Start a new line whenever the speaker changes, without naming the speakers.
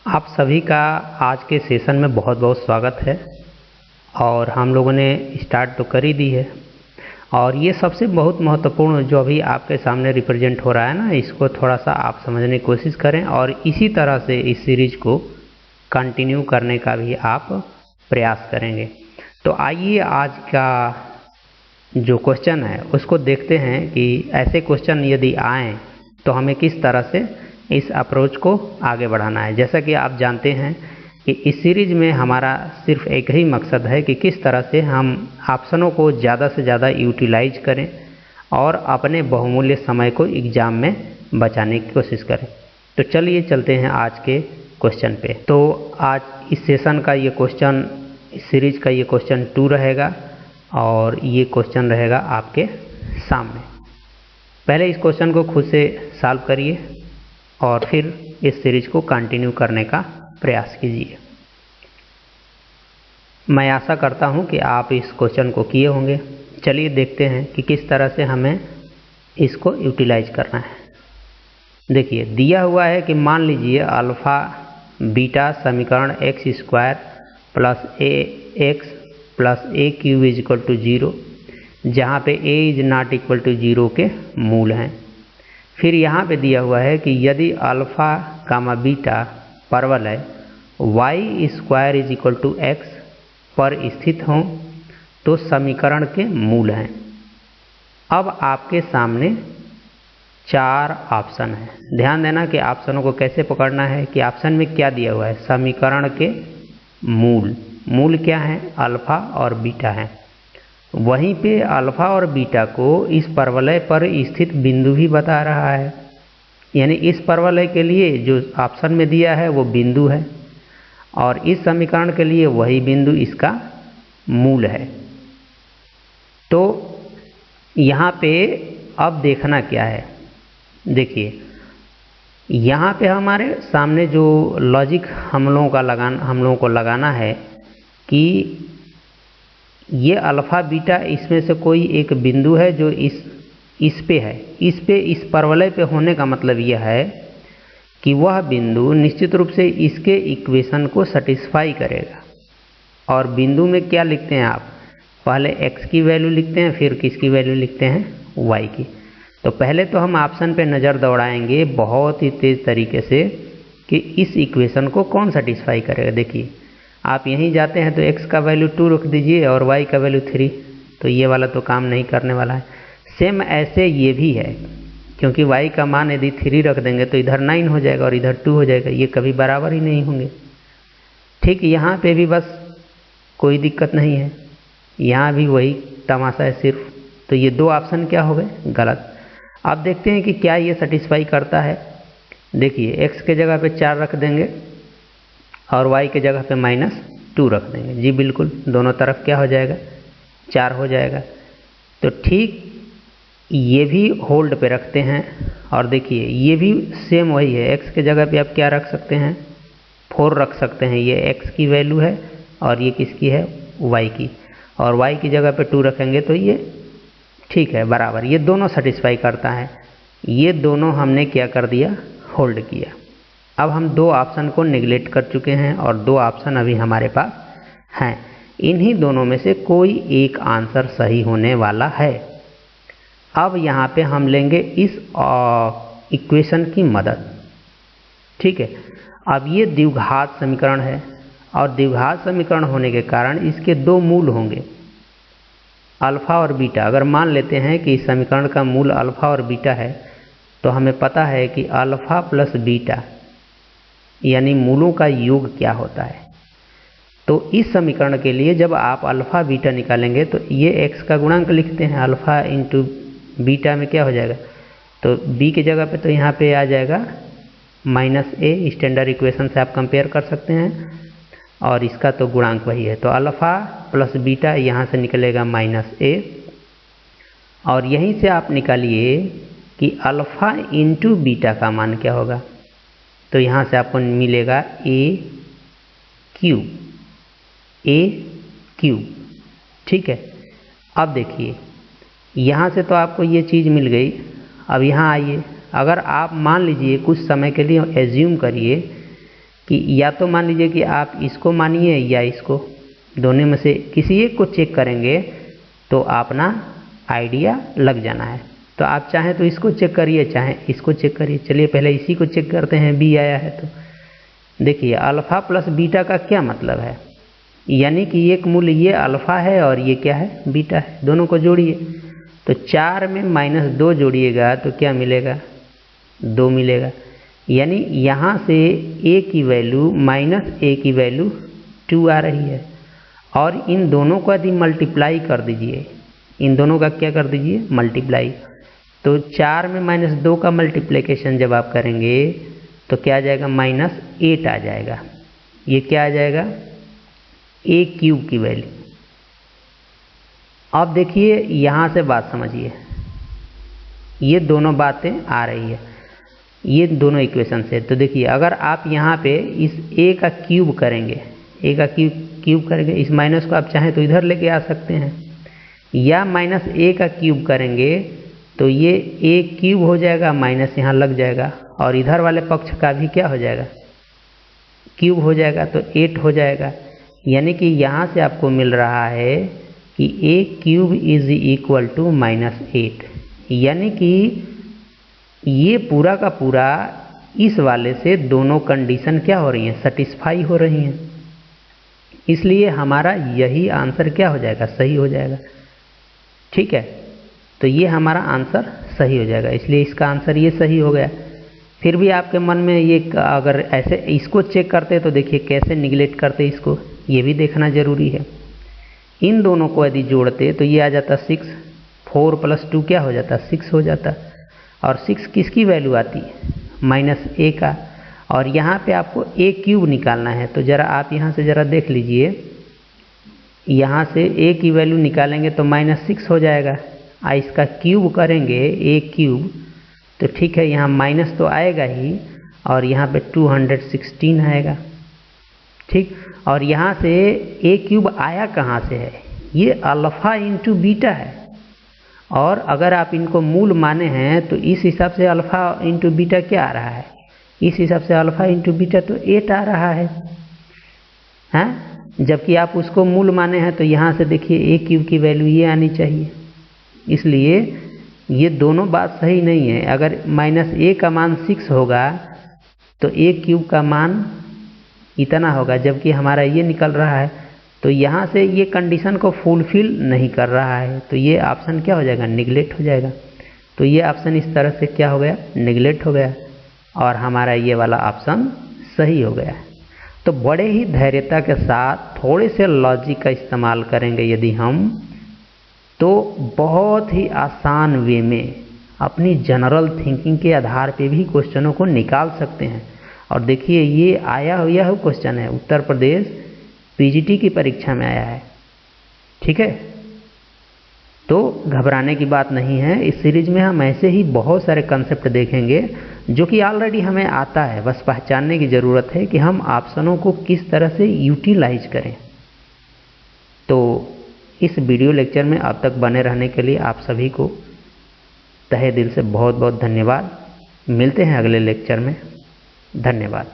आप सभी का आज के सेशन में बहुत बहुत स्वागत है। और हम लोगों ने स्टार्ट तो कर ही दी है, और ये सबसे बहुत महत्वपूर्ण जो अभी आपके सामने रिप्रेजेंट हो रहा है ना, इसको थोड़ा सा आप समझने की कोशिश करें और इसी तरह से इस सीरीज को कंटिन्यू करने का भी आप प्रयास करेंगे। तो आइए आज का जो क्वेश्चन है उसको देखते हैं कि ऐसे क्वेश्चन यदि आएँ तो हमें किस तरह से इस अप्रोच को आगे बढ़ाना है। जैसा कि आप जानते हैं कि इस सीरीज में हमारा सिर्फ एक ही मकसद है कि किस तरह से हम ऑप्शनों को ज़्यादा से ज़्यादा यूटिलाइज करें और अपने बहुमूल्य समय को एग्ज़ाम में बचाने की कोशिश करें। तो चलिए चलते हैं आज के क्वेश्चन पे। तो आज इस सेशन का ये क्वेश्चन, इस सीरीज का ये क्वेश्चन 2 रहेगा और ये क्वेश्चन रहेगा आपके सामने। पहले इस क्वेश्चन को खुद से सॉल्व करिए और फिर इस सीरीज को कंटिन्यू करने का प्रयास कीजिए। मैं आशा करता हूं कि आप इस क्वेश्चन को किए होंगे। चलिए देखते हैं कि किस तरह से हमें इसको यूटिलाइज करना है। देखिए, दिया हुआ है कि मान लीजिए अल्फ़ा बीटा समीकरण X square plus A X plus A cube is equal to 0, जहाँ पे A is not equal to 0 के मूल हैं। फिर यहाँ पे दिया हुआ है कि यदि अल्फ़ा कामा बीटा परवलय Y square is equal to X पर स्थित हों तो समीकरण के मूल हैं। अब आपके सामने 4 ऑप्शन हैं। ध्यान देना कि ऑप्शनों को कैसे पकड़ना है कि ऑप्शन में क्या दिया हुआ है। समीकरण के मूल क्या हैं? अल्फ़ा और बीटा हैं। वहीं पे अल्फ़ा और बीटा को इस परवलय पर स्थित बिंदु भी बता रहा है, यानी इस परवलय के लिए जो ऑप्शन में दिया है वो बिंदु है और इस समीकरण के लिए वही बिंदु इसका मूल है। तो यहाँ पे अब देखना क्या है। देखिए, यहाँ पे हमारे सामने जो लॉजिक हम लोगों को लगाना है कि ये अल्फ़ा बीटा इसमें से कोई एक बिंदु है जो इस पे है। इस परवलय पे होने का मतलब यह है कि वह बिंदु निश्चित रूप से इसके इक्वेशन को सेटिस्फाई करेगा। और बिंदु में क्या लिखते हैं आप? पहले x की वैल्यू लिखते हैं, फिर किसकी वैल्यू लिखते हैं? y की। तो पहले तो हम ऑप्शन पे नज़र दौड़ाएंगे बहुत ही तेज़ तरीके से कि इस इक्वेशन को कौन सेटिस्फाई करेगा। देखिए, आप यहीं जाते हैं तो x का वैल्यू 2 रख दीजिए और y का वैल्यू 3, तो ये वाला तो काम नहीं करने वाला है। सेम ऐसे ये भी है, क्योंकि y का मान यदि 3 रख देंगे तो इधर 9 हो जाएगा और इधर 2 हो जाएगा, ये कभी बराबर ही नहीं होंगे। ठीक, यहाँ पे भी बस कोई दिक्कत नहीं है, यहाँ भी वही तमाशा है सिर्फ। तो ये 2 ऑप्शन क्या हो गए? गलत। अब देखते हैं कि क्या ये सेटिस्फाई करता है। देखिए, x के जगह पे 4 रख देंगे और y के जगह पे -2 रख देंगे। जी बिल्कुल, दोनों तरफ क्या हो जाएगा? 4 हो जाएगा। तो ठीक ये भी होल्ड पे रखते हैं और देखिए ये भी सेम वही है। x के जगह पे आप क्या रख सकते हैं? 4 रख सकते हैं। ये x की वैल्यू है और ये किसकी है? y की। और y की जगह पे 2 रखेंगे तो ये ठीक है, बराबर। ये दोनों सेटिस्फाई करता है। ये दोनों हमने क्या कर दिया? होल्ड किया। अब हम 2 ऑप्शन को निगलेक्ट कर चुके हैं और 2 ऑप्शन अभी हमारे पास हैं। इन्हीं दोनों में से कोई एक आंसर सही होने वाला है। अब यहाँ पे हम लेंगे इस इक्वेशन की मदद। ठीक है, अब ये द्विघात समीकरण है और द्विघात समीकरण होने के कारण इसके 2 मूल होंगे, अल्फ़ा और बीटा। अगर मान लेते हैं कि इस समीकरण का मूल अल्फ़ा और बीटा है तो हमें पता है कि अल्फ़ा प्लस बीटा यानी मूलों का योग क्या होता है। तो इस समीकरण के लिए जब आप अल्फ़ा बीटा निकालेंगे तो ये x का गुणांक लिखते हैं। अल्फ़ा इंटू बीटा में क्या हो जाएगा? तो b की जगह पे तो यहाँ पे आ जाएगा -a। स्टैंडर्ड इक्वेशन से आप कंपेयर कर सकते हैं और इसका तो गुणांक वही है। तो अल्फ़ा प्लस बीटा यहाँ से निकलेगा -a और यहीं से आप निकालिए कि अल्फ़ा इंटू बीटा का मान क्या होगा। तो यहाँ से आपको मिलेगा a क्यूब। ठीक है, अब देखिए यहाँ से तो आपको ये चीज़ मिल गई। अब यहाँ आइए, अगर आप मान लीजिए कुछ समय के लिए एज्यूम करिए कि या तो मान लीजिए कि आप इसको मानिए या इसको, दोनों में से किसी एक को चेक करेंगे तो अपना आइडिया लग जाना है। तो आप चाहें तो इसको चेक करिए, चाहें इसको चेक करिए। चलिए पहले इसी को चेक करते हैं, बी आया है। तो देखिए अल्फ़ा प्लस बीटा का क्या मतलब है, यानी कि एक मूल्य ये अल्फ़ा है और ये क्या है, बीटा है। दोनों को जोड़िए तो 4 में -2 जोड़िएगा तो क्या मिलेगा, 2 मिलेगा। यानी यहाँ से a की वैल्यू -a की वैल्यू 2 आ रही है। और इन दोनों को यदि मल्टीप्लाई कर दीजिए, इन दोनों का क्या कर दीजिए, मल्टीप्लाई। तो 4 में -2 का मल्टीप्लिकेशन जब आप करेंगे तो क्या आ जाएगा, -8 आ जाएगा। ये क्या आ जाएगा, a क्यूब की वैल्यू। अब देखिए यहाँ से बात समझिए, ये दोनों बातें आ रही है, ये दोनों इक्वेशन से। तो देखिए अगर आप यहाँ पे इस a का क्यूब करेंगे, a का क्यूब करेंगे, इस माइनस को आप चाहें तो इधर लेके आ सकते हैं, या -a का क्यूब करेंगे तो ये a क्यूब हो जाएगा, माइनस यहाँ लग जाएगा, और इधर वाले पक्ष का भी क्या हो जाएगा, क्यूब हो जाएगा, तो 8 हो जाएगा। यानी कि यहाँ से आपको मिल रहा है कि a cube is equal to -8। यानी कि ये पूरा का पूरा इस वाले से दोनों कंडीशन क्या हो रही हैं, सेटिस्फाई हो रही हैं। इसलिए हमारा यही आंसर क्या हो जाएगा, सही हो जाएगा। ठीक है, तो ये हमारा आंसर सही हो जाएगा, इसलिए इसका आंसर ये सही हो गया। फिर भी आपके मन में ये, अगर ऐसे इसको चेक करते तो देखिए कैसे निगलेक्ट करते इसको, ये भी देखना ज़रूरी है। इन दोनों को यदि जोड़ते तो ये आ जाता 6, 4 + 2 क्या हो जाता, 6 हो जाता। और 6 किसकी वैल्यू आती है, -a का। और यहाँ पे आपको a क्यूब निकालना है, तो ज़रा आप यहाँ से ज़रा देख लीजिए, यहाँ से a की वैल्यू निकालेंगे तो -6 हो जाएगा। इसका क्यूब करेंगे a क्यूब, तो ठीक है, यहाँ माइनस तो आएगा ही, और यहाँ पे 216 आएगा। ठीक, और यहाँ से a क्यूब आया कहाँ से है, ये अल्फ़ा इंटू बीटा है। और अगर आप इनको मूल माने हैं तो इस हिसाब से अल्फ़ा इंटू बीटा क्या आ रहा है, इस हिसाब से अल्फ़ा इंटू बीटा तो 8 आ रहा है, हैं? जबकि आप उसको मूल माने हैं तो यहाँ से देखिए a क्यूब की वैल्यू ये आनी चाहिए। इसलिए ये दोनों बात सही नहीं है। अगर -a का मान 6 होगा तो a क्यूब का मान इतना होगा, जबकि हमारा ये निकल रहा है। तो यहाँ से ये कंडीशन को फुलफिल नहीं कर रहा है, तो ये ऑप्शन क्या हो जाएगा, निगलेक्ट हो जाएगा। तो ये ऑप्शन इस तरह से क्या हो गया, निगलेक्ट हो गया, और हमारा ये वाला ऑप्शन सही हो गया। तो बड़े ही धैर्यता के साथ थोड़े से लॉजिक का इस्तेमाल करेंगे यदि हम, तो बहुत ही आसान वे में अपनी जनरल थिंकिंग के आधार पे भी क्वेश्चनों को निकाल सकते हैं। और देखिए ये आया हुआ क्वेश्चन है, उत्तर प्रदेश पीजीटी की परीक्षा में आया है। ठीक है, तो घबराने की बात नहीं है। इस सीरीज में हम ऐसे ही बहुत सारे कंसेप्ट देखेंगे जो कि ऑलरेडी हमें आता है, बस पहचानने की ज़रूरत है कि हम ऑप्शनों को किस तरह से यूटिलाइज करें। तो इस वीडियो लेक्चर में अब तक बने रहने के लिए आप सभी को तहे दिल से बहुत बहुत धन्यवाद। मिलते हैं अगले लेक्चर में, धन्यवाद।